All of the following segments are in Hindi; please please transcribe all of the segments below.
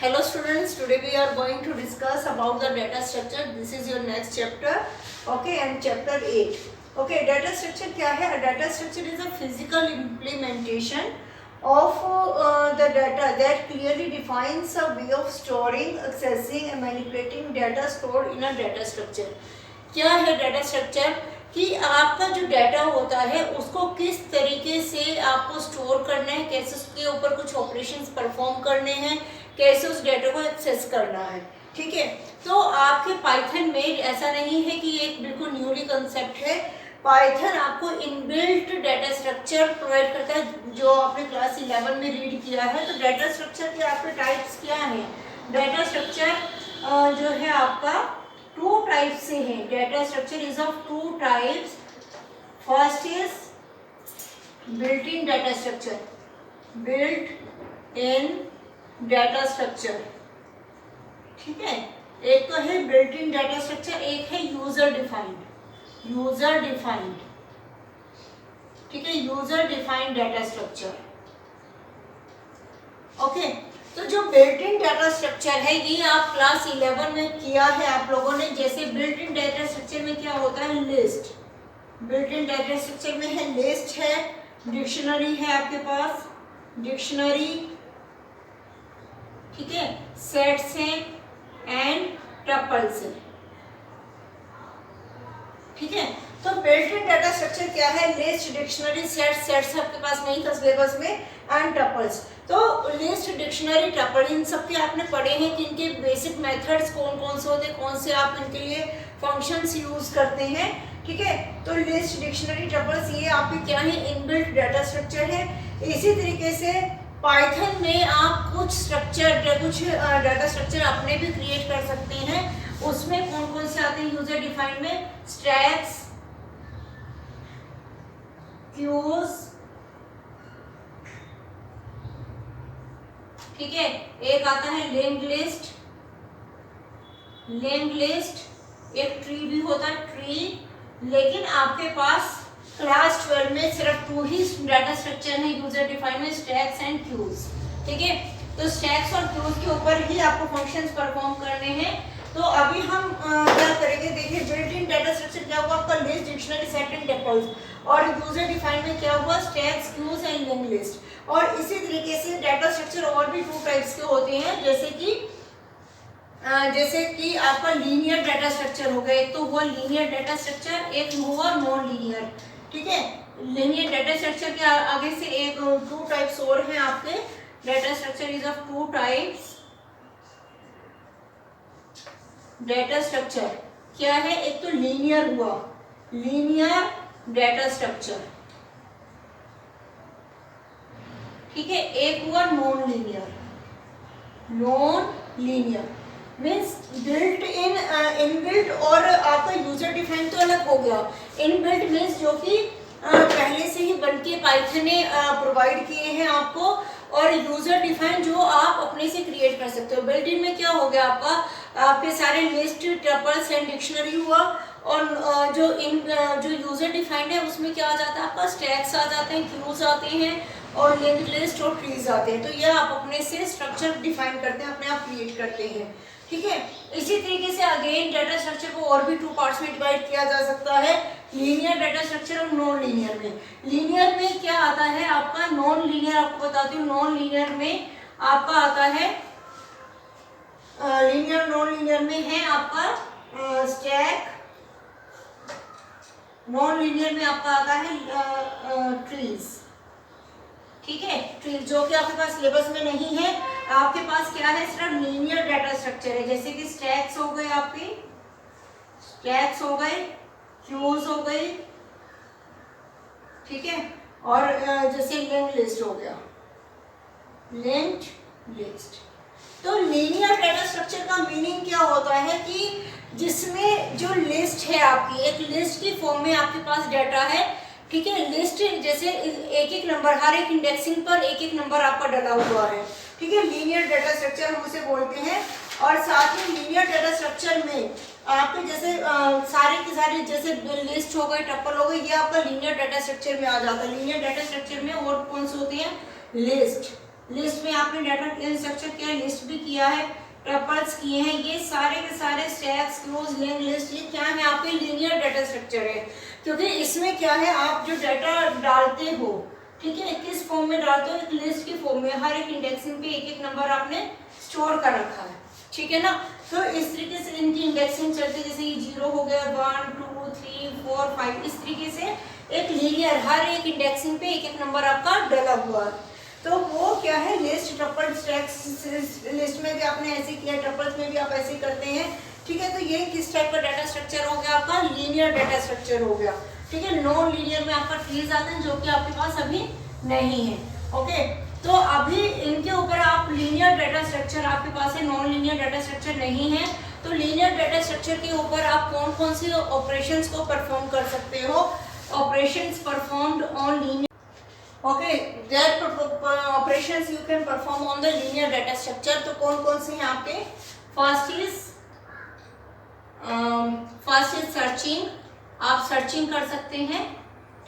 Hello students, today we are going to discuss about the data structure. This is your next chapter, okay, and chapter 8. Okay, data structure क्या है? A data structure is a physical implementation of the data that clearly defines a way of storing, accessing and manipulating data stored in a data structure. क्या है data structure? कि आपका जो डाटा होता है उसको किस तरीके से आपको स्टोर करना है, कैसे उसके ऊपर कुछ ऑपरेशंस परफॉर्म करने हैं, कैसे उस डाटा को एक्सेस करना है। ठीक है, तो आपके पाइथन में ऐसा नहीं है कि एक बिल्कुल न्यूली कंसेप्ट है। पाइथन आपको इनबिल्ट डाटा स्ट्रक्चर प्रोवाइड करता है, जो आपने क्लास 11 में रीड किया है। तो डाटा स्ट्रक्चर के आपके टाइप्स क्या हैं? डाटा स्ट्रक्चर जो है आपका टू टाइप से है। Data structure is of two types. First is built in data structure, built in data structure. ठीक है, एक तो है बिल्ट इन डाटा स्ट्रक्चर, एक है यूजर डिफाइंड। यूजर डिफाइंड, ठीक है, user defined data structure. Okay, तो जो बिल्ट इन डाटा स्ट्रक्चर है ये आप क्लास 11 में किया है आप लोगों ने। जैसे बिल्ट इन डाटा स्ट्रक्चर में क्या होता है? List. Built in data structure में है लिस्ट है, डिक्शनरी है आपके पास, डिक्शनरी, ठीक है, सेट्स हैं एंड टपल्स हैं। ठीक है, तो बिल्ट इन डाटा स्ट्रक्चर क्या है? List, dictionary, sets. सेट्स आपके पास नहीं था सिलेबस में, एंड टपल्स। तो लिस्ट, डिक्शनरी, टपल, इन सब के आपने पढ़े हैं कि इनके बेसिक मेथड्स कौन कौन से होते हैं, कौन से आप इनके लिए फंक्शंस यूज करते हैं। ठीक है, तो लिस्ट, डिक्शनरी, टपल्स ये आपके क्या है? इनबिल्ट डाटा स्ट्रक्चर है। इसी तरीके से पाइथन में आप कुछ स्ट्रक्चर, कुछ डाटा स्ट्रक्चर अपने भी क्रिएट कर सकते हैं। उसमें कौन कौन से आते हैं यूजर डिफाइंड में? स्टैक्स, क्यूज, ठीक है, एक आता है लिंक्ड लिस्ट। लिंक्ड लिस्ट एक ट्री भी होता है, ट्री। लेकिन आपके पास क्लास 12 में सिर्फ 2 ही डाटा स्ट्रक्चर है यूजर डिफाइंड में, स्टैक्स एंड क्यूज। ठीक है, तो स्टैक्स और क्यूज के ऊपर ही आपको फंक्शंस परफॉर्म करने हैं। तो अभी हम क्या करेंगे? देखिए, बिल्ट इन डाटा स्ट्रक्चर क्या हुआ आपका? List, dictionary, set and tuples. और यूजर डिफाइंड में क्या हुआ? Stacks, queues and linked list. और इसी तरीके से डाटा स्ट्रक्चर और भी 2 टाइप्स के होते हैं, जैसे कि आपका लीनियर डाटा स्ट्रक्चर हो गया। एक तो हुआ लीनियर डाटा स्ट्रक्चर, एक हुआ नॉन लीनियर। ठीक है, लीनियर डाटा स्ट्रक्चर के आगे से एक 2 टाइप्स और हैं आपके। Data structure is of 2 types. Data structure क्या है? एक तो लीनियर हुआ, लीनियर डाटा स्ट्रक्चर, ठीक है, एक हुआ non linear. Non linear means built in, inbuilt और आपका यूजर डिफाइंड तो अलग हो गया। इनबिल्ट मीन्स जो कि पहले से ही बनके पाइथन ने प्रोवाइड किए हैं आपको, और यूजर डिफाइंड जो आप अपने से क्रिएट कर सकते हो। बिल्ट इन में क्या हो गया आपका? आपके सारे लिस्ट, टपल्स एंड डिक्शनरी हुआ। और जो यूजर डिफाइंड है उसमें क्या आ जाता है आपका? स्टैक्स आ जाते हैं, क्यूज आते हैं, और लिंक्ड लिस्ट और ट्रीज आते हैं। तो यह आप अपने से स्ट्रक्चर डिफाइन करते हैं, अपने आप क्रिएट करते हैं। ठीक है, इसी तरीके से अगेन डाटा स्ट्रक्चर को और भी 2 पार्ट्स में डिवाइड किया जा सकता है, लीनियर डाटा स्ट्रक्चर और नॉन लीनियर में। लीनियर में क्या आता है आपका? नॉन लीनियर आपको बताती हूँ। नॉन लीनियर में आपका आता है लीनियर, नॉन लीनियर में है आपका स्टैक। नॉन लीनियर में आपका आता है ट्रीज। ठीक है, ट्रीज जो कि आपके पास सिलेबस में नहीं है। आपके पास क्या है? सिर्फ लीनियर डाटा स्ट्रक्चर है, जैसे कि स्टैक्स हो गए आपके, स्टैक्स हो गए, क्यूज हो गई, ठीक है, और जैसे लिंक्ड लिस्ट हो गया, लिंक्ड लिस्ट। तो लीनियर डाटा स्ट्रक्चर का मीनिंग क्या होता है? कि जिसमें जो लिस्ट है आपकी, एक लिस्ट की फॉर्म में आपके पास डाटा है। ठीक है, लिस्ट जैसे एक एक नंबर, हर एक इंडेक्सिंग पर एक एक नंबर आपका डला हुआ है। ठीक है, लीनियर डाटा स्ट्रक्चर हम उसे बोलते हैं। और साथ ही लीनियर डाटा स्ट्रक्चर में आपके जैसे सारे के सारे जैसे लिस्ट हो गए, टपल हो गए, ये आपका लीनियर डाटा स्ट्रक्चर में आ जाता है। लीनियर डाटा स्ट्रक्चर में और कौन से होते हैं? लिस्ट, लिस्ट में आपने डाटा स्ट्रक्चर किया, लिस्ट भी किया है, टपल्स किए हैं, ये सारे के सारे स्टैक्स, क्लोज, लिंक लिस्ट, ये क्या है आपके लीनियर डाटा स्ट्रक्चर है। क्योंकि इसमें क्या है, आप जो डाटा डालते हो, ठीक है, किस फॉर्म में डालते हो, एक लिस्ट की फॉर्म में, हर एक इंडेक्सिंग पे एक एक नंबर आपने स्टोर कर रखा है, ठीक है ना। तो इस तरीके से इनकी इंडेक्सिंग चलती है, जैसे ये 0 हो गया, 1 2 3 4 5, इस तरीके से एक लीनियर हर एक इंडेक्सिंग पे एक एक नंबर आपका डला हुआ है। तो वो क्या है, लिस्ट, ट्रपल, स्टैक्स, लिस्ट में भी आपने ऐसे किया, ट्रपल्स में भी आप ऐसे करते हैं, ठीक है। तो ये किस टाइप का डाटा स्ट्रक्चर हो गया आपका, लीनियर डाटा स्ट्रक्चर हो गया, ठीक है। नॉन लीनियर में आपका ट्रीज आते हैं जो कि आपके पास अभी नहीं है, ओके। तो अभी इनके ऊपर आप लीनियर डाटा स्ट्रक्चर आपके पास है, नॉन लीनियर डाटा स्ट्रक्चर नहीं है। तो लीनियर डाटा स्ट्रक्चर के ऊपर आप कौन कौन सी ऑपरेशंस को परफॉर्म कर सकते हो, operations performed on linear, okay, that operations you can perform on the linear data structure। तो कौन कौन से हैं आपके, फर्स्ट इज सर्चिंग, आप सर्चिंग कर सकते हैं,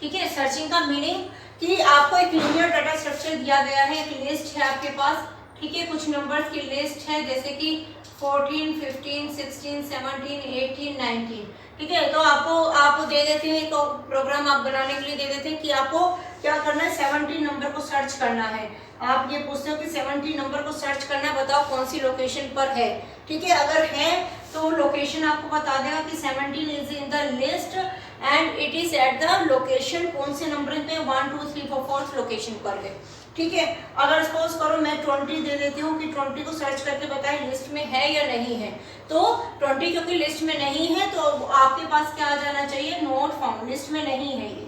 ठीक है। सर्चिंग का मीनिंग कि आपको एक लीनियर डाटा स्ट्रक्चर दिया गया है, एक लिस्ट है आपके पास, ठीक है, कुछ नंबर्स की लिस्ट है, जैसे कि 14 15 16 17 18 19, ठीक है। तो आपको दे देते हैं, एक प्रोग्राम आप बनाने के लिए दे देते हैं कि आपको क्या करना है, 17 नंबर को सर्च करना है। आप ये पूछते हो कि 17 नंबर को सर्च करना है, बताओ कौन सी लोकेशन पर है, ठीक है। अगर है तो लोकेशन आपको बता देगा कि 17 is in the list and it is at the location, कौन से नंबर पे, 1 2 3 4 4th लोकेशन पर है, ठीक है। अगर सपोज करो मैं 20 दे देती हूँ कि 20 को सर्च करके बताएं लिस्ट में है या नहीं है, तो 20 क्योंकि लिस्ट में नहीं है तो आपके पास क्या आ जाना चाहिए, नॉट फाउंड, लिस्ट में नहीं है ये,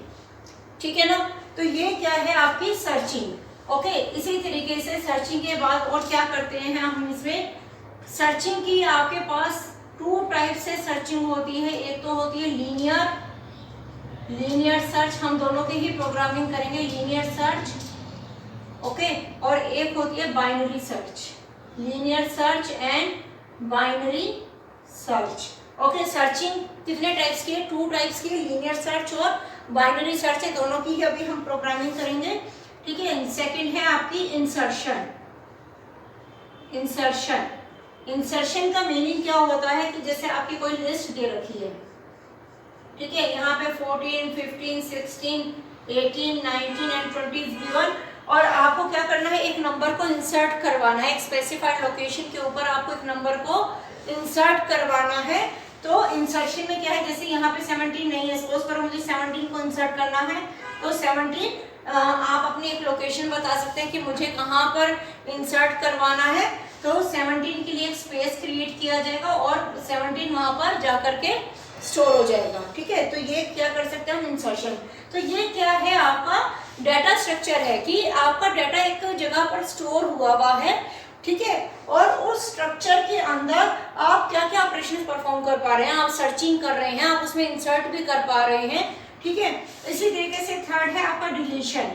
ठीक है ना। तो ये क्या है आपकी सर्चिंग, ओके। इसी तरीके से सर्चिंग के बाद और क्या करते हैं हम इसमें, सर्चिंग की आपके पास 2 टाइप से सर्चिंग होती है, एक तो होती है लीनियर सर्च, हम दोनों की ही प्रोग्रामिंग करेंगे, लीनियर सर्च, ओके। और एक होती है binary search, linear search and binary search, okay. Searching कितने टाइप्स की है, 2 टाइप्स की, लीनियर सर्च और बाइनरी सर्च है, दोनों की ही अभी हम प्रोग्रामिंग करेंगे, ठीक है। सेकंड है आपकी इंसर्शन। इंसर्शन का मीनिंग क्या होता है कि जैसे आपकी कोई लिस्ट दे रखी है, ठीक है, यहाँ पे 14 15 16 18 19 एंड 20 गिवन, और आपको क्या करना है, एक नंबर को इंसर्ट करवाना है, एक स्पेसिफाइड लोकेशन के ऊपर आपको एक नंबर को इंसर्ट करवाना है। तो इंसर्शन में क्या है, जैसे यहाँ पे 17 नहीं है, सपोज करो मुझे 17 को इंसर्ट करना है, तो 17 आप अपनी एक लोकेशन बता सकते हैं कि मुझे कहाँ पर इंसर्ट करवाना है, तो 17 के लिए एक स्पेस क्रिएट किया जाएगा और 17 वहाँ पर जाकर के स्टोर हो जाएगा, ठीक है। तो ये क्या कर सकते हैं हम, इंसर्शन। तो ये क्या है, आपका डाटा स्ट्रक्चर है कि आपका डाटा एक जगह पर स्टोर हुआ है, ठीक है, और उस स्ट्रक्चर के अंदर आप क्या क्या ऑपरेशन परफॉर्म कर पा रहे हैं, आप सर्चिंग कर रहे हैं, आप उसमें इंसर्ट भी कर पा रहे हैं, ठीक है। इसी तरीके से थर्ड है आपका डिलीशन,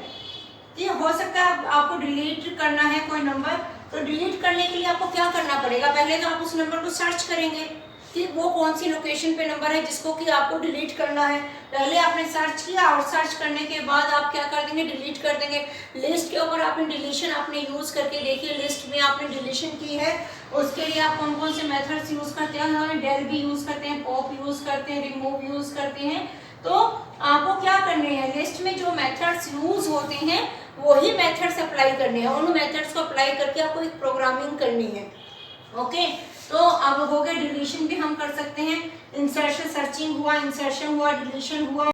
ये हो सकता है आपको डिलीट करना है कोई नंबर, तो डिलीट करने के लिए आपको क्या करना पड़ेगा, पहले तो आप उस नंबर को सर्च करेंगे कि वो कौन सी लोकेशन पे नंबर है जिसको कि आपको डिलीट करना है। पहले आपने सर्च किया और सर्च करने के बाद आप क्या कर देंगे, डिलीट कर देंगे। लिस्ट के ऊपर आपने डिलीशन आपने यूज करके देखिए, लिस्ट में आपने डिलीशन की है, उसके लिए आप कौन कौन से मेथड्स यूज करते हैं, डेल भी यूज करते हैं, पॉप यूज करते हैं, रिमूव यूज करते हैं। तो आपको क्या करने हैं, लिस्ट में जो मेथड्स यूज होते हैं वही मेथड्स अप्लाई करने हैं, उन मेथड्स को अप्लाई करके आपको एक प्रोग्रामिंग करनी है, ओके। तो अब हो गया डिलीशन भी हम कर सकते हैं, इंसर्शन, सर्चिंग हुआ, इंसर्शन हुआ, डिलीशन हुआ,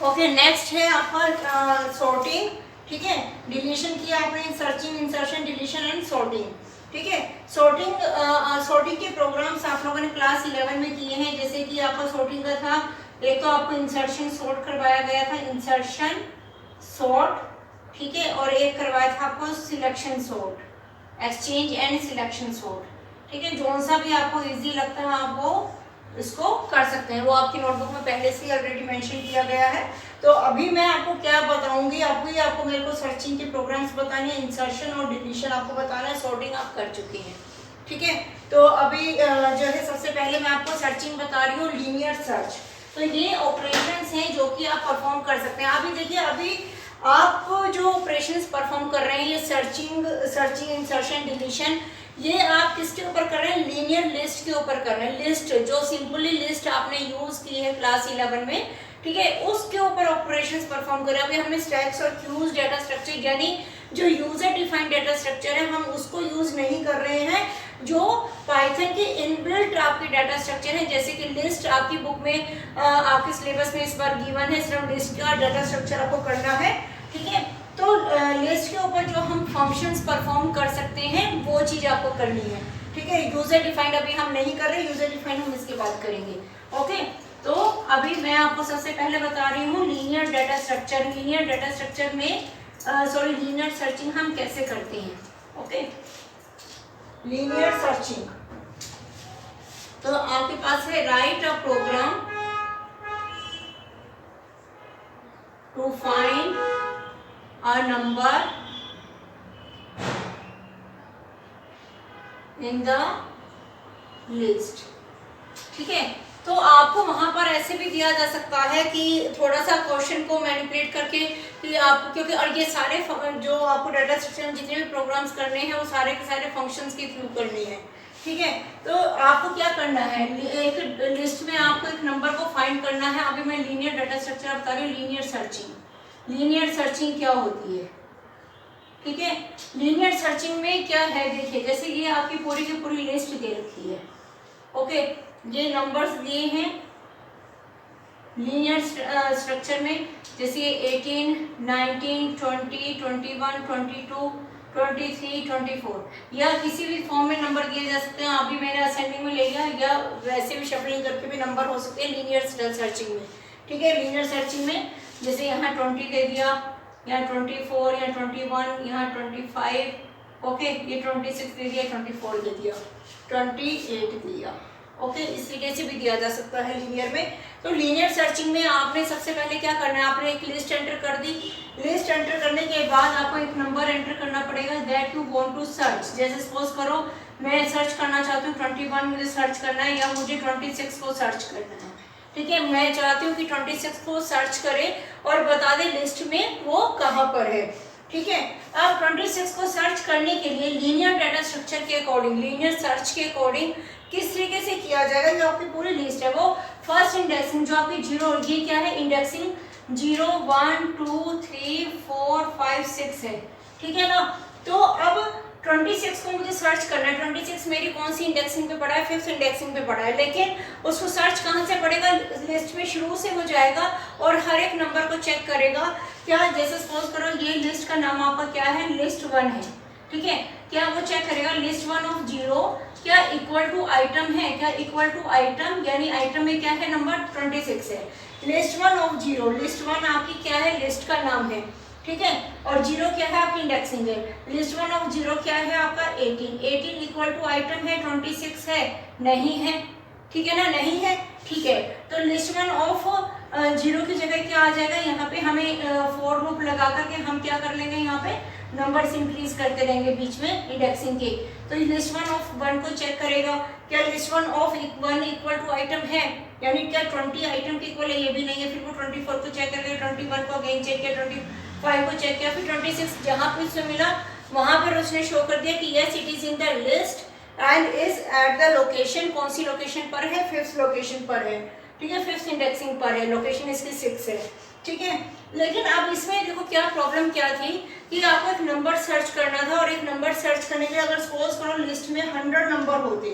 ओके। नेक्स्ट है आपका सॉर्टिंग, ठीक है। डिलीशन किया आपने, searching, insertion, deletion and sorting, ठीक है। सॉर्टिंग के प्रोग्राम्स आप लोगों ने क्लास 11 में किए हैं, जैसे कि आपका सॉर्टिंग का था, एक तो आपको इंसर्शन सॉर्ट करवाया गया था, इंसर्शन सॉर्ट, ठीक है, और एक करवाया था आपको selection sort, exchange and selection sort, ठीक है। जो सा भी आपको इजी लगता है आप वो इसको कर सकते हैं, वो आपकी नोटबुक में पहले से ही ऑलरेडी मेंशन किया गया है। तो अभी मैं आपको क्या बताऊंगी, आपको मेरे को सर्चिंग के प्रोग्राम्स बताने हैं, इंसर्शन और डिलीशन आपको बताना है, सॉर्टिंग आप कर चुकी हैं, ठीक है। तो अभी जो है सबसे पहले मैं आपको सर्चिंग बता रही हूँ, लीनियर सर्च। तो ये ऑपरेशंस हैं जो कि आप परफॉर्म कर सकते हैं। अभी देखिए, अभी आप जो ऑपरेशंस परफॉर्म कर रहे हैं, ये सर्चिंग, इंसर्शन, डिलीशन, ये आप किसके ऊपर कर रहे हैं? लीनियर लिस्ट के ऊपर कर रहे हैं। लिस्ट जो सिंपली लिस्ट आपने यूज की है क्लास 11 में, ठीक है, उसके ऊपर ऑपरेशंस परफॉर्म कर रहे हैं। अभी हमने स्टैक्स और क्यूज डेटा स्ट्रक्चर यानी जो यूजर डिफाइंड डेटा स्ट्रक्चर है हम उसको यूज नहीं कर रहे हैं। जो पाइथन के इनबिल्ट आपके डाटा स्ट्रक्चर है, जैसे कि लिस्ट आपकी बुक में आपके सिलेबस में इस बार गिवन है, सिर्फ लिस्ट का डाटा स्ट्रक्चर आपको करना है, ठीक है। तो लिस्ट के ऊपर जो हम फंक्शंस परफॉर्म कर सकते हैं वो चीज आपको करनी है, ठीक है। यूजर डिफाइंड अभी हम नहीं कर रहे, यूजर डिफाइंड हम इसके बाद करेंगे, ओके। तो अभी मैं आपको सबसे पहले बता रही हूँ linear data structure. Linear data structure में लीनियर सर्चिंग हम कैसे करते हैं, ओके। लीनियर सर्चिंग, तो आपके पास है write a program to find a number in the list, ठीक है। तो आपको वहां पर ऐसे भी दिया जा सकता है कि थोड़ा सा क्वेश्चन को मैनिपुलेट करके कि आप, क्योंकि और ये सारे जो आपको डाटा स्ट्रक्चर में जितने भी प्रोग्राम्स करने हैं वो सारे के सारे फंक्शंस के थ्रू करने हैं, ठीक है। तो आपको क्या करना है, एक लिस्ट में आपको एक नंबर को फाइंड करना है। अभी मैं लीनियर डाटा स्ट्रक्चर बता रही हूँ। लीनियर सर्चिंग, लीनियर सर्चिंग क्या होती है, ठीक है। लीनियर सर्चिंग में क्या है, देखिए जैसे ये आपकी पूरी की पूरी लिस्ट दे रखी है, ओके। ये नंबर्स दिए हैं लीनियर स्ट्रक्चर में, जैसे 18, 19, 20, 21, 22, 23, 24 या किसी भी फॉर्म में नंबर दिए जा सकते हैं। अभी मैंने असेंडिंग में ले लिया, या वैसे भी शफलिंग करके भी नंबर हो सकते हैं लीनियर सर्चिंग में, ठीक है। लीनियर सर्चिंग में जैसे यहाँ 20 दे दिया, यहाँ 24, यहाँ 21, यहाँ 25, ओके, ये 26 दे दिया, 24 दे दिया, 28 दिया, ओके। इस तरीके से भी दिया जा सकता है लीनियर में। तो लीनियर सर्चिंग में आपने सबसे पहले क्या करना है, आपने एक लिस्ट एंटर कर दी। लिस्ट एंटर करने के बाद आपको एक नंबर एंटर करना पड़ेगा that you want to search. जैसे सपोज करो मैं सर्च करना चाहती हूँ 21 मुझे सर्च करना है, या मुझे 26 को सर्च करना है, ठीक है। मैं चाहती हूँ कि 26 को सर्च करे और बता दे लिस्ट में वो कहाँ पर है, ठीक है। अब 26 को सर्च करने के लिए लीनियर डाटा स्ट्रक्चर के अकॉर्डिंग, लीनियर सर्च के अकॉर्डिंग किस तरीके से किया जाएगा, जो आपकी पूरी लिस्ट है वो फर्स्ट इंडेक्सिंग जो आपकी 0, ये क्या है इंडेक्सिंग 0, 1, 2, 3, 4, 5, 6 है, ठीक है ना। तो अब 26 को मुझे सर्च करना है। 26 मेरी कौन सी इंडेक्सिंग पे पड़ा है, 5th इंडेक्सिंग पे पड़ा है, लेकिन उसको सर्च कहाँ से पड़ेगा, लिस्ट में शुरू से हो जाएगा और हर एक नंबर को चेक करेगा। क्या, जैसे सपोज करो ये लिस्ट का नाम आपका क्या है, लिस्ट 1 है, ठीक है। क्या वो चेक करेगा लिस्ट 1 ऑफ 0 क्या इक्वल टू आइटम है, क्या इक्वल टू आइटम, यानी आइटम में क्या है नंबर 26 है। लिस्ट 1 ऑफ 0, लिस्ट 1 आपकी क्या है, लिस्ट का नाम है, ठीक है। और 0 क्या है आपकी इंडेक्सिंग है। लिस्ट 1 ऑफ 0 क्या है आपका 18, 18 इक्वल टू आइटम है 26 है, नहीं है, ठीक है ना, नहीं है, ठीक है। तो लिस्ट 1 ऑफ 0 की जगह क्या आ जाएगा, यहाँ पे हमें फॉर लूप लगा करके हम क्या कर लेंगे, यहाँ पे नंबर्स इंक्रीज करते रहेंगे बीच में इंडेक्सिंग के। तो लिस्ट 1 ऑफ 1 को चेक करेगा, क्या list 1 of 1 equal to item है, यानी क्या 20 आइटम के इक्वल है, ये भी नहीं है। फिर वो 24 को चेक करेगा, 21 को अगेन चेक किया, 25 को चेक किया, फिर 26 जहां पे उससे मिला वहां पर उसने शो कर दिया कि yes it is in the list and is at the location, कौन सी लोकेशन पर है, 5th लोकेशन पर है, ठीक है, 5th इंडेक्सिंग पर है, लोकेशन इसकी 6 है, ठीक है। लेकिन अब इसमें देखो क्या प्रॉब्लम क्या थी कि आपको एक नंबर सर्च करना था, और एक नंबर सर्च करने के लिए अगर सपोज करो लिस्ट में 100 नंबर होते,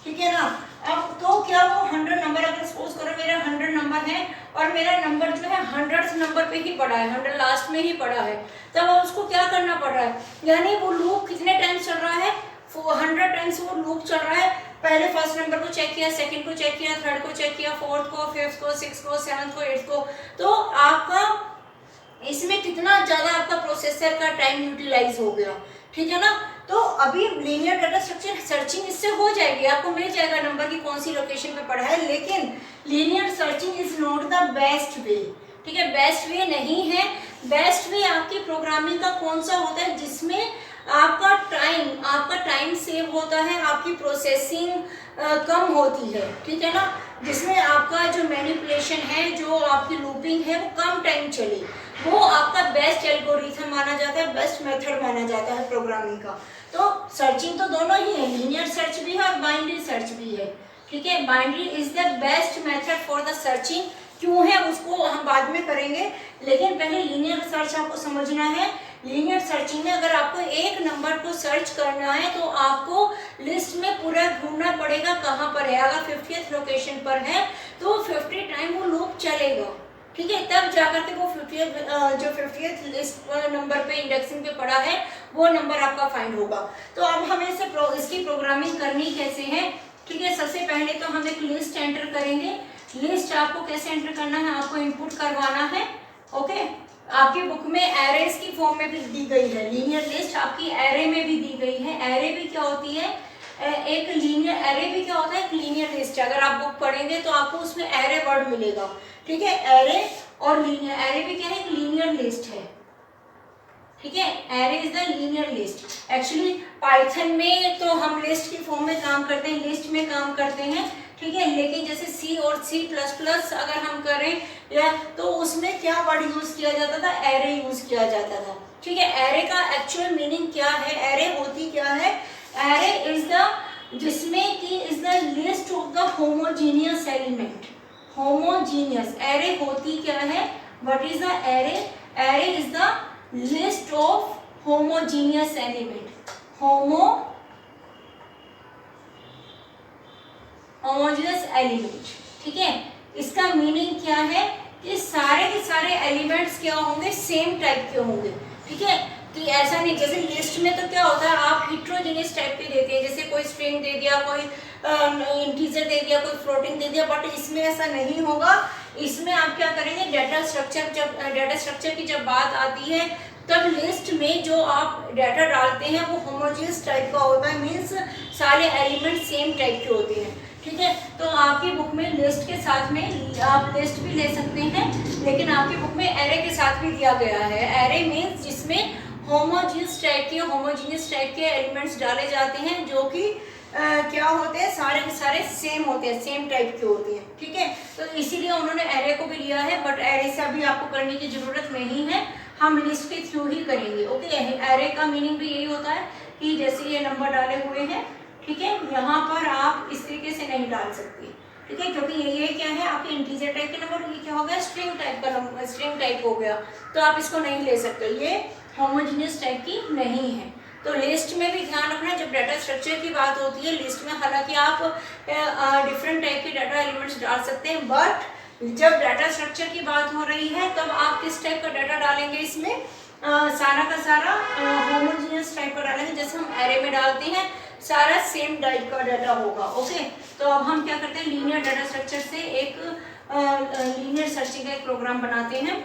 ठीक है ना। अब तो क्या वो 100 नंबर, अगर सपोज करो मेरा 100 नंबर है और मेरा नंबर जो है 100th नंबर पे ही पड़ा है, 100 लास्ट में ही पड़ा है, तब उसको क्या करना पड़ रहा है, यानी वो लूप कितने टाइम चल रहा है, 100 टाइम्स वो लूप चल रहा है। पहले फर्स्ट नंबर को चेक किया, सेकंड को चेक किया, थर्ड को चेक किया, फोर्थ को, फिफ्थ को, सिक्स को, सेवंथ को, एट्थ को। तो आपका इसमें कितना ज्यादा आपका प्रोसेसर का टाइम यूटिलाइज हो गया, ठीक है ना। तो अभी लीनियर डाटा स्ट्रक्चर सर्चिंग इससे हो जाएगी, आपको मिल जाएगा नंबर की कौन सी लोकेशन पे पड़ा है, लेकिन linear searching is not the best way, ठीक है, बेस्ट वे नहीं है। बेस्ट वे आपकी प्रोग्रामिंग का कौन सा होता है, जिसमें आपका टाइम सेव होता है, आपकी प्रोसेसिंग कम होती है, ठीक है ना, जिसमें आपका जो मैनिपुलेशन है, जो आपकी लूपिंग है वो कम टाइम चले। वो आपका बेस्ट एल्गोरिथम माना जाता है, बेस्ट मेथड माना जाता है प्रोग्रामिंग का। तो सर्चिंग तो दोनों ही है, लीनियर सर्च भी है और बाइनरी सर्च भी है, ठीक है। Binary is the best method for the searching, क्यों है उसको हम बाद में करेंगे, लेकिन पहले लीनियर सर्च आपको समझना है। लीनियर सर्चिंग में अगर आपको एक नंबर को सर्च करना है तो आपको लिस्ट में पूरा ढूंढना पड़ेगा कहाँ पर है। अगर 50th लोकेशन पर है तो 50 टाइम वो लूप चलेगा, ठीक है, तब जाकर के वो 50th लिस्ट नंबर पे इंडेक्सिंग पे पड़ा है वो नंबर आपका फाइंड होगा। तो अब हमें इसकी प्रोग्रामिंग करनी कैसे है, ठीक है। सबसे पहले तो हम एक लिस्ट एंटर करेंगे। लिस्ट आपको कैसे एंटर करना है, आपको इनपुट करवाना है, ओके। आपकी बुक में एरेज की फॉर्म में भी दी गई है, लीनियर लिस्ट आपकी एरे में भी दी गई है। एरे भी क्या होती है, एक लीनियर एरे भी क्या होता है, एक लीनियर लिस्ट है। अगर आप बुक पढ़ेंगे तो आपको उसमें एरे वर्ड मिलेगा, ठीक है। एरे और लीनियर, एरे भी क्या है, एक लीनियर लिस्ट है, ठीक है। Array is the linear list. Actually Python में तो हम लिस्ट की फॉर्म में काम करते हैं, लिस्ट में काम करते हैं, ठीक है। लेकिन जैसे सी और C++ अगर हम करें या तो उसमें क्या वर्ड यूज किया जाता था, एरे यूज किया जाता था, ठीक है। एरे का एक्चुअल मीनिंग क्या है, एरे होती क्या है, एरे इज द जिसमें कि is the list of the homogeneous element. Homogeneous array होती क्या है, what is the array, array is the list of homogeneous element. Homogeneous element, ठीक है। इसका मीनिंग क्या है कि सारे के सारे एलिमेंट्स क्या होंगे, सेम टाइप के होंगे, ठीक है। कि ऐसा नहीं, जैसे लिस्ट में तो क्या होता है आप हिट्रोजेनियस टाइप के देते हैं, जैसे कोई स्ट्रिंग दे दिया, कोई इंटीजर दे दिया, कोई फ्लोटिंग दे दिया, बट इसमें ऐसा नहीं होगा। इसमें आप क्या करेंगे, डेटा स्ट्रक्चर की जब बात आती है तब लिस्ट में जो आप डाटा डालते हैं वो होमोजेनियस टाइप का होता है, मीन्स सारे एलिमेंट सेम टाइप के होते हैं, ठीक है। तो आपकी बुक में लिस्ट के साथ में आप लिस्ट भी ले सकते हैं, लेकिन आपकी बुक में एरे के साथ भी दिया गया है। एरे मीन्स जिसमें होमोजेनियस टाइप के एलिमेंट्स डाले जाते हैं जो कि क्या होते हैं, सारे के सारे सेम होते हैं, सेम टाइप के होते हैं, ठीक है। तो इसीलिए उन्होंने एरे को भी लिया है, बट एरे से अभी आपको करने की जरूरत नहीं है, हम लिस्ट के थ्रू ही करेंगे, ओके। एरे का मीनिंग भी यही होता है कि जैसे ये नंबर डाले हुए हैं, ठीक है, यहाँ पर आप इस तरीके से नहीं डाल सकते, ठीक है, क्योंकि ये क्या है आपके इंटीजर टाइप के नंबर, ये क्या हो गया, स्ट्रिंग टाइप का नंबर, स्ट्रिंग टाइप हो गया, तो आप इसको नहीं ले सकते, ये होमोजेनियस टाइप की नहीं है। तो लिस्ट में भी ध्यान रखना, जब डाटा स्ट्रक्चर की बात होती है लिस्ट में, हालांकि आप डिफरेंट टाइप के डाटा एलिमेंट्स डाल सकते हैं, बट जब डाटा स्ट्रक्चर की बात हो रही है तब आप किस टाइप का डाटा डालेंगे, इसमें सारा का सारा होमोजेनियस टाइप का डालेंगे। जैसे हम एरे में डालते हैं सारा सेम टाइप का डाटा होगा, ओके। तो अब हम क्या करते हैं, लीनियर डाटा स्ट्रक्चर से एक लीनियर सर्चिंग का एक प्रोग्राम बनाते हैं।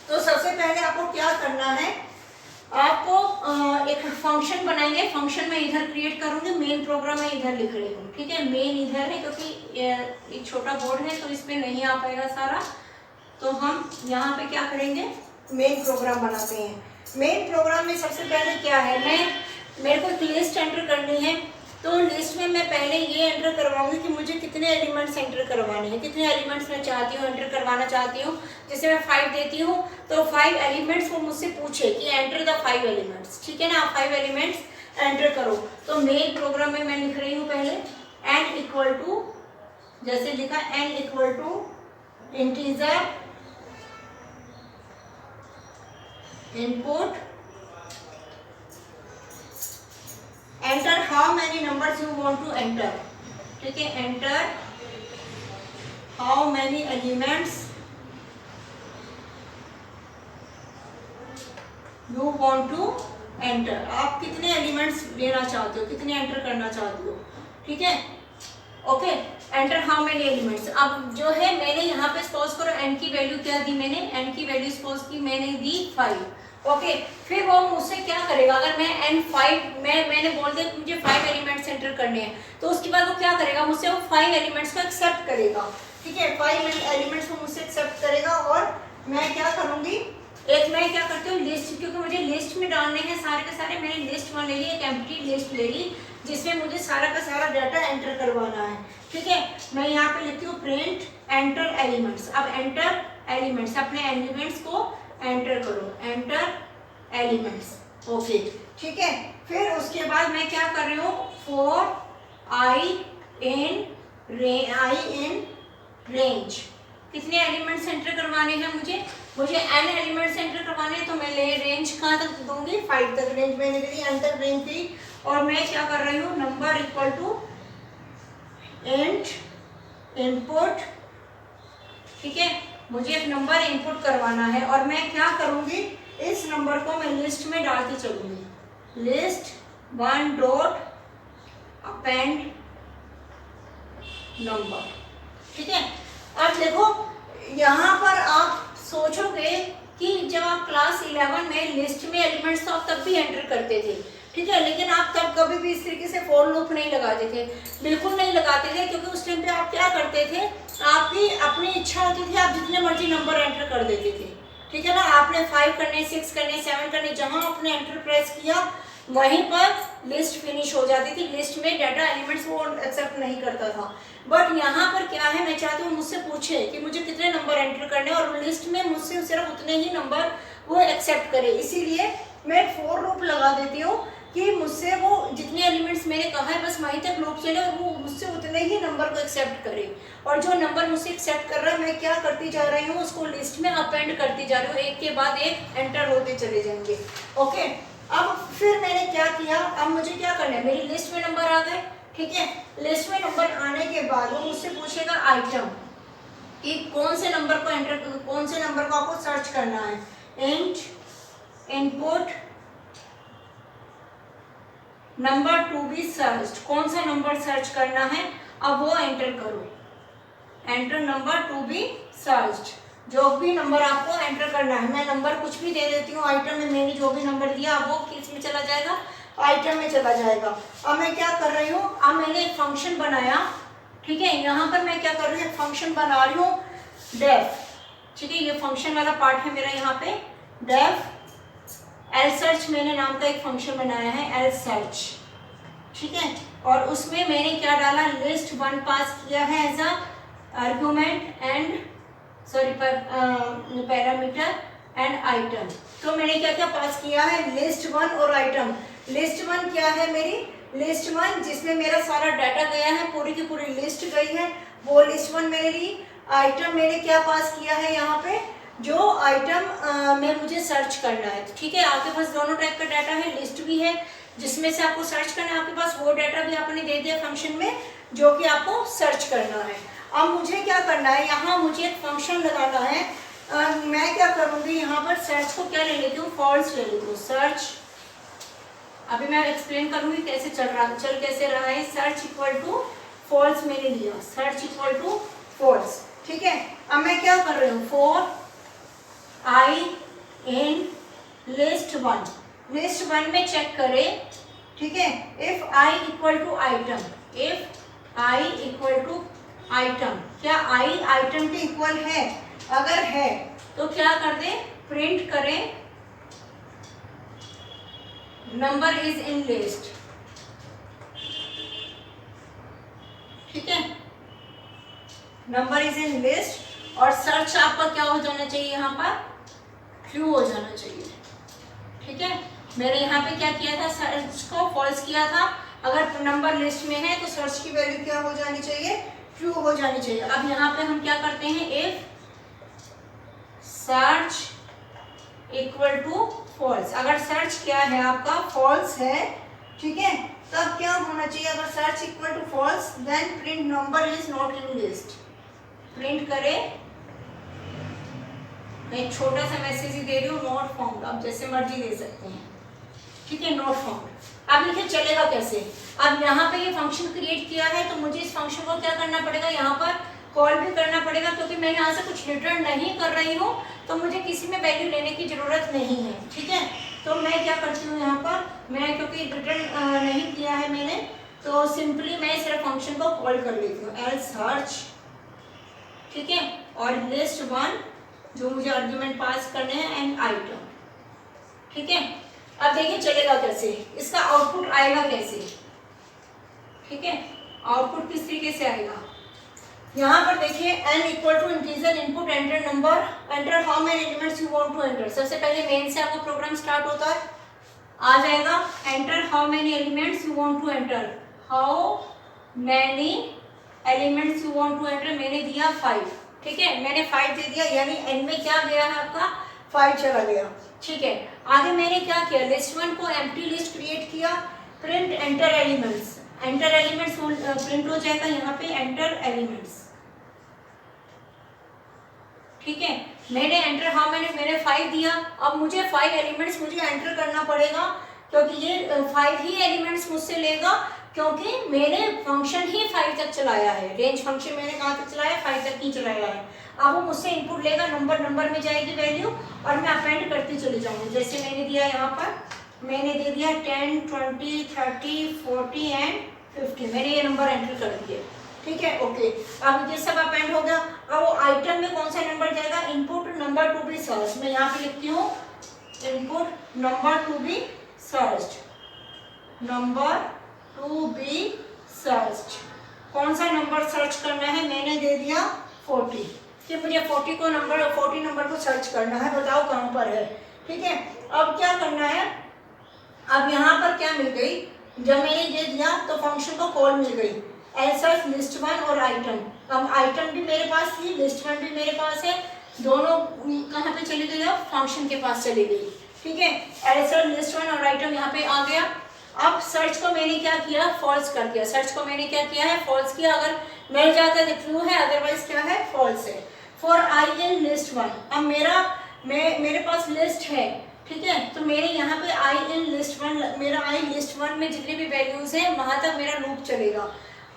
तो सबसे पहले आपको क्या करना है, आपको एक फंक्शन बनाएंगे। फंक्शन में इधर क्रिएट करूंगी, मेन प्रोग्राम मैं इधर लिख रही हूँ, ठीक है। मेन इधर है क्योंकि एक छोटा बोर्ड है तो इसमें नहीं आ पाएगा सारा, तो हम यहाँ पे क्या करेंगे, मेन प्रोग्राम बनाते हैं। मेन प्रोग्राम में सबसे पहले क्या है, मेरे को एक लिस्ट एंटर करनी है, तो लिस्ट में मैं पहले ये एंटर करवाऊंगी कि मुझे कितने एलिमेंट्स एंटर करवाने हैं, कितने एलिमेंट्स मैं चाहती हूँ एंटर करवाना चाहती हूँ। जैसे मैं 5 देती हूँ तो 5 एलिमेंट्स वो मुझसे पूछे कि एंटर द 5 एलिमेंट्स, ठीक है ना, 5 एलिमेंट्स एंटर करो। तो मेन प्रोग्राम में मैं लिख रही हूँ पहले n इक्वल टू, जैसे लिखा n equal to integer input enter how many numbers you want to enter, ठीक है। enter how many elements you want to enter, आप कितने एलिमेंट्स लेना चाहते हो, कितने एंटर करना चाहते हो, ठीक है, okay. Enter how many elements, अब जो है मैंने यहाँ पे सपोज करो n की वैल्यू क्या दी, मैंने n की वैल्यू सपोज की मैंने दी 5, ओके। फिर वो मुझसे क्या करेगा, अगर मैं n5 मैंने बोल दिया मुझे 5 एलिमेंट्स एंटर करने हैं, तो उसके बाद वो क्या करेगा, मुझसे वो 5 एलिमेंट्स को एक्सेप्ट करेगा, ठीक है। 5 एलिमेंट्स को मुझसे एक्सेप्ट करेगा और मैं क्या करूँगी, एक मैं क्या करती हूँ लिस्ट, क्योंकि मुझे लिस्ट में डालने हैं सारे के सारे, मैंने लिस्ट वन ले ली, एक एम्प्टी लिस्ट ले ली जिसमें मुझे सारा का सारा डाटा एंटर करवाना है, ठीक है। मैं यहाँ पे लिखती हूँ प्रिंट एंटर एलिमेंट्स। अब एंटर एलिमेंट्स, अपने एलिमेंट्स को एंटर करो, एंटर एलिमेंट्स, ओके ठीक है। फिर उसके बाद मैं क्या कर रही हूँ, फॉर आई इन रेंज, कितने एलिमेंट्स एंटर करवाने हैं मुझे n एलिमेंट्स एंटर करवाने हैं, तो मैं रेंज कहाँ तक दूंगी, 5 तक रेंज मैंने दे दी, n तक रेंज दी। और मैं क्या कर रही हूँ, number equal to int input, ठीक है, मुझे एक नंबर इनपुट करवाना है और मैं क्या करूंगी, इस नंबर को मैं लिस्ट में डालती चलूंगी, लिस्ट 1 डॉट अपेंड नंबर, ठीक है। अब देखो यहाँ पर आप सोचोगे कि जब आप क्लास 11 में लिस्ट में एलिमेंट्स तो आप तब भी एंटर करते थे, ठीक है, लेकिन आप तब कभी भी इस तरीके से फॉर लूप नहीं लगाते थे, बिल्कुल नहीं लगाते थे, क्योंकि उस टाइम पे आप क्या करते थे, आपकी अपनी इच्छा होती थी, आप जितने मर्जी नंबर एंटर कर देते थे, ठीक है ना। आपने 5 करने, 6 करने, 7 करने, जहां आपने एंटर प्रेस किया वहीं पर लिस्ट फिनिश हो जाती थी, लिस्ट में डाटा एलिमेंट्स वो एक्सेप्ट नहीं करता था। बट यहाँ पर क्या है, मैं चाहती हूँ मुझसे पूछे कि मुझे कितने नंबर एंटर करने, और लिस्ट में मुझसे सिर्फ उतने ही नंबर वो एक्सेप्ट करे, इसीलिए मैं फॉर लूप लगा देती हूँ कि मुझसे वो जितने एलिमेंट्स मैंने कहा है बस वहीं तक लूप चले और वो मुझसे उतने ही नंबर को एक्सेप्ट करे, और जो नंबर मुझसे एक्सेप्ट कर रहा है मैं क्या करती जा रही हूँ, उसको लिस्ट में अपेंड करती जा रही हूँ, एक के बाद एक एंटर होते चले जाएंगे, ओके। अब फिर मैंने क्या किया, अब मुझे क्या करना है, मेरी लिस्ट में नंबर आ गए, ठीक है। लिस्ट में नंबर आने के बाद वो मुझसे पूछेगा आइटम, कि कौन से नंबर को एंटर, कौन से नंबर को आपको सर्च करना है, int input number to be search, कौन सा नंबर सर्च करना है, अब वो एंटर करो, enter number to be search, जो भी नंबर आपको एंटर करना है। मैं नंबर कुछ भी दे देती हूँ, आइटम में मैंने जो भी नंबर दिया अब वो किस में चला जाएगा, आइटम में चला जाएगा। अब मैं क्या कर रही हूँ, अब मैंने एक फंक्शन बनाया, ठीक है, यहाँ पर मैं क्या कर रही हूँ, फंक्शन बना रही हूँ डेफ, ठीक है, ये फंक्शन वाला पार्ट है मेरा, यहाँ पे डेफ एल सर्च मैंने नाम का एक फंक्शन बनाया है, एल सर्च, ठीक है, और उसमें मैंने क्या डाला, लिस्ट 1 पास किया है as a argument and sorry parameter and item. तो मैंने क्या क्या पास किया है, लिस्ट 1 और आइटम। लिस्ट 1 क्या है मेरी, लिस्ट 1 जिसमें मेरा सारा डाटा गया है, पूरी की पूरी लिस्ट गई है, वो लिस्ट 1 मैंने ली। आइटम मैंने क्या पास किया है, यहाँ पे जो आइटम में मुझे सर्च करना है, ठीक है। आपके पास दोनों टाइप का डाटा है, लिस्ट भी है जिसमें से आपको सर्च करना है, आपके पास वो डाटा भी आपने दे दिया फंक्शन में जो कि आपको सर्च करना है। अब मुझे क्या करना है, यहाँ मुझे एक फंक्शन लगाना है, मैं क्या करूँगी, यहाँ पर सर्च को क्या ले लेती हूँ, फॉल्स ले लेती हूँ, सर्च, अभी मैं एक्सप्लेन करूँगी कैसे चल कैसे रहा है, सर्च इक्वल टू फॉल्स मैंने लिया, सर्च इक्वल टू फॉल्स, ठीक है। अब मैं क्या कर रही हूँ, for I in list 1, list 1 में चेक करें, ठीक है, if I equal to item, if I equal to item, क्या आई आइटम के इक्वल है, अगर है तो क्या कर दें, प्रिंट करें नंबर इज इन लिस्ट, ठीक है, नंबर इज इन लिस्ट, और सर्च आपका क्या हो जाना चाहिए, यहाँ पर ट्रू हो जाना चाहिए, ठीक है। मैंने यहाँ पे क्या किया था, सर्च को फॉल्स किया था, अगर नंबर लिस्ट में है तो सर्च की वैल्यू क्या हो जानी चाहिए, ट्रू हो जानी चाहिए। अब यहाँ पे हम क्या करते हैं, if search equal to false, अगर सर्च क्या है आपका फॉल्स है, ठीक है, तब क्या होना चाहिए, अगर search equal to false then print number is not in list, print करें, मैं एक छोटा सा मैसेज ही दे रही हूँ, नॉट फाउंड, आप जैसे मर्जी दे सकते हैं, ठीक है, नॉट फाउंड। अब देखिए चलेगा कैसे, अब यहाँ पे ये फंक्शन क्रिएट किया है तो मुझे इस फंक्शन को क्या करना पड़ेगा, यहाँ पर कॉल भी करना पड़ेगा, क्योंकि मैं यहाँ से कुछ रिटर्न नहीं कर रही हूँ तो मुझे किसी में वैल्यू लेने की जरूरत नहीं है, ठीक है। तो मैं क्या करती हूँ, यहाँ पर मैं क्योंकि रिटर्न नहीं किया है मैंने, तो सिंपली मैं सिर्फ फंक्शन को कॉल कर लेती हूँ, एल सर्च, ठीक है, और लिस्ट 1 जो मुझे आर्ग्यूमेंट पास करने हैं एंड आइटम, ठीक है। अब देखिए चलेगा कैसे, इसका आउटपुट आएगा कैसे, ठीक है, आउटपुट किस तरीके से आएगा, यहाँ पर देखिए n equal to integer input enter number, enter how many elements you want to enter. सबसे पहले मेन से आपको प्रोग्राम स्टार्ट होता है, आ जाएगा enter how many elements you want to enter, how many elements you want to enter. मैंने दिया 5, ठीक है, मैंने 5 दे दिया, यानी n में क्या गया है आपका 5 चला गया, ठीक है। आगे मैंने क्या किया, लिस्ट 1 को एम्प्टी लिस्ट क्रिएट किया, print enter elements, enter elements print हो जाएगा यहाँ पे एंटर एलिमेंट्स, ठीक है। मैंने एंटर हाँ मैंने 5 दिया, अब मुझे 5 एलिमेंट्स मुझे एंटर करना पड़ेगा, क्योंकि ये 5 ही एलिमेंट्स मुझसे लेगा, क्योंकि मैंने फंक्शन ही 5 तक चलाया है, रेंज फंक्शन मैंने कहाँ तक चलाया, 5 तक ही चलाया है। अब वो मुझसे इनपुट लेगा, नंबर में जाएगी वैल्यू, और मैं अपेंड करती चली जाऊंगी। जैसे मैंने दिया यहाँ पर, मैंने दे दिया 10, 20, 30, 40 एंड 50, मैंने ये नंबर एंटर कर दिए, ठीक है, ओके। अब ये सब अपेंड हो गया। अब वो आइटम में कौन सा नंबर जाएगा, input number to be search, मैं यहाँ पे लिखती हूँ input number to be search, number to be search. कौन सा नंबर सर्च करना है, मैंने दे दिया 40, कि मुझे 40 नंबर को सर्च करना है, बताओ कहाँ पर है, ठीक है। अब क्या करना है, अब यहाँ पर क्या मिल गई, जब मैंने ये दिया तो फंक्शन को कॉल मिल गई, एल्सर्च लिस्ट 1 और आइटम। अब आइटम भी मेरे पास थी, लिस्ट 1 भी मेरे पास है, दोनों कहाँ पे चली गई, अब फंक्शन के पास चली गई, ठीक है। एल्सर्च लिस्ट 1 और आइटम यहाँ पे आ गया। अब सर्च को मैंने क्या किया, फॉल्स कर दिया, सर्च को मैंने क्या किया है, फॉल्स किया, अगर मिल जाता है तो ट्रू है, अदरवाइज क्या है, फॉल्स है। फॉर आई इन लिस्ट 1, अब मेरे पास लिस्ट है, ठीक है, तो मेरे यहाँ पे आई इन लिस्ट 1, मेरा आई लिस्ट 1 में जितने भी वैल्यूज हैं वहां तक मेरा लूप चलेगा।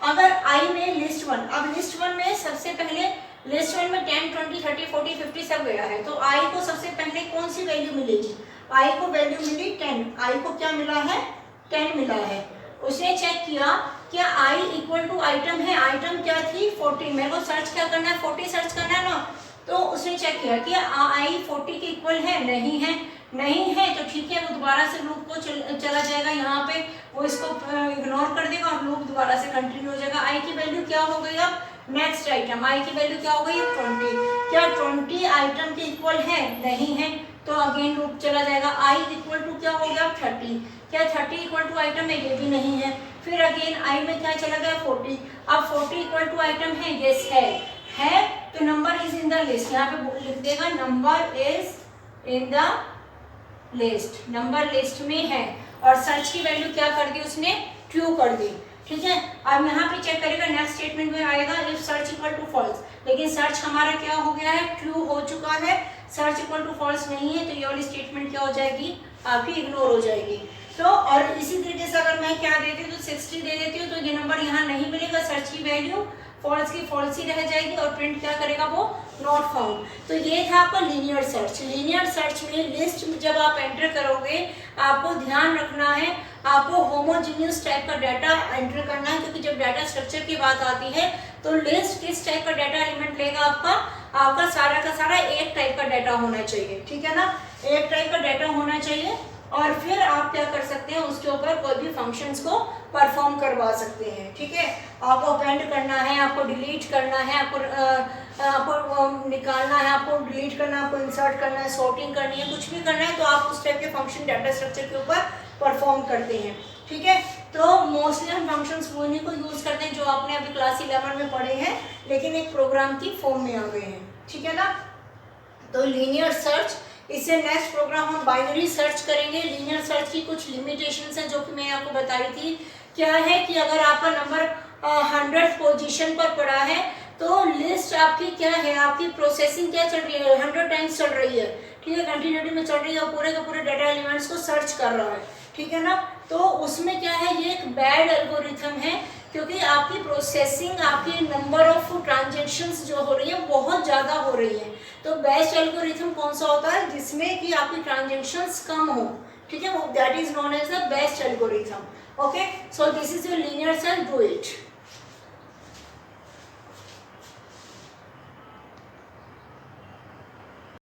अगर आई में लिस्ट 1, अब लिस्ट 1 में सबसे पहले लिस्ट 1 में 10, 20, 30, 40, 50 सब गया है, तो आई को सबसे पहले कौन सी वैल्यू मिलेगी, आई को वैल्यू मिली 10, आई को क्या मिला है, 10 मिला है। उसने चेक किया क्या आई इक्वल टू आइटम है, आइटम क्या थी 40, मेरे को सर्च क्या करना है, 40 सर्च करना है ना, तो उसने चेक किया कि आई 40 के इक्वल है, नहीं है तो ठीक है, वो दोबारा से लूप को चला जाएगा, यहाँ पे वो इसको इग्नोर कर देगा और लूप दोबारा से कंटिन्यू हो जाएगा। आई की वैल्यू क्या हो गई, अब नेक्स्ट आइटम, आई की वैल्यू क्या हो गई, 20, क्या 20 आइटम के इक्वल है, नहीं है, तो अगेन लूप चला जाएगा। आई इक्वल टू क्या हो गया, 30, क्या 30 इक्वल टू आइटम है, ये भी नहीं है, फिर अगेन आई में क्या चला गया, 40, अब 40 इक्वल टू आइटम है, यस है, तो number is in the list, यहाँ पे लिख देगा number is in the list, number list में है, और सर्च की वैल्यू क्या कर दी उसने, ट्रू कर दी, ठीक है। अब यहाँ पे चेक करेगा, नेक्स्ट स्टेटमेंट में आएगा if search equal to false, लेकिन सर्च हमारा क्या हो गया है, ट्रू हो चुका है, सर्च इक्वल टू फॉल्स नहीं है, तो ये वाली स्टेटमेंट क्या हो जाएगी, आपकी इग्नोर हो जाएगी। तो और इसी तरीके से अगर मैं क्या देती हूँ, तो 60 दे देती हूँ, तो ये नंबर यहाँ नहीं मिलेगा, सर्च की वैल्यू फॉल्स की फॉल्स ही रह जाएगी, और प्रिंट क्या करेगा, वो नॉट फाउंड। तो ये था आपका लीनियर सर्च। लीनियर सर्च में लिस्ट में जब आप एंटर करोगे, आपको ध्यान रखना है, आपको होमोजीनियस टाइप का डाटा एंटर करना है, क्योंकि जब डाटा स्ट्रक्चर की बात आती है तो लिस्ट किस टाइप का डाटा एलिमेंट लेगा, आपका सारा का सारा एक टाइप का डाटा होना चाहिए, ठीक है ना, एक टाइप का डाटा होना चाहिए, और फिर आप क्या कर सकते हैं, उसके ऊपर कोई भी फंक्शंस को परफॉर्म करवा सकते हैं, ठीक है। आपको अपेंड करना है, आपको डिलीट करना है, आपको निकालना है, आपको डिलीट करना है, आपको इंसर्ट करना है, सॉर्टिंग करनी है, कुछ भी करना है, तो आप उस टाइप के फंक्शन डाटा स्ट्रक्चर के ऊपर परफॉर्म करते हैं, ठीक है। तो मोस्टली हम फंक्शंस उन्हीं को यूज करते हैं जो आपने अभी क्लास 11 में पढ़े हैं, लेकिन एक प्रोग्राम की फॉर्म में आ गए हैं, ठीक है ना। तो लीनियर सर्च, इससे नेक्स्ट प्रोग्राम हम बाइनरी सर्च करेंगे। लीनियर सर्च की कुछ लिमिटेशंस हैं जो कि मैं आपको बताई थी। क्या है कि अगर आपका नंबर 100th पोजीशन पर पड़ा है, तो लिस्ट आपकी क्या है, आपकी प्रोसेसिंग क्या चल रही है, 100 टाइम्स चल रही है, ठीक है, कंटिन्यूटी में चल रही है, और पूरे के पूरे डाटा एलिमेंट्स को सर्च कर रहा है, ठीक है ना। तो उसमें क्या है, ये एक बैड एल्गोरिथम है, क्योंकि आपकी प्रोसेसिंग, आपकी नंबर ऑफ ट्रांजेक्शन्स जो हो रही है बहुत ज़्यादा हो रही है। तो बेस्ट एल्गोरिथम कौन सा होता है, जिसमें कि आपकी ट्रांजेक्शन्स कम हो, ठीक है, वो that is known as the best algorithm. Okay, so this is your linear search, do it.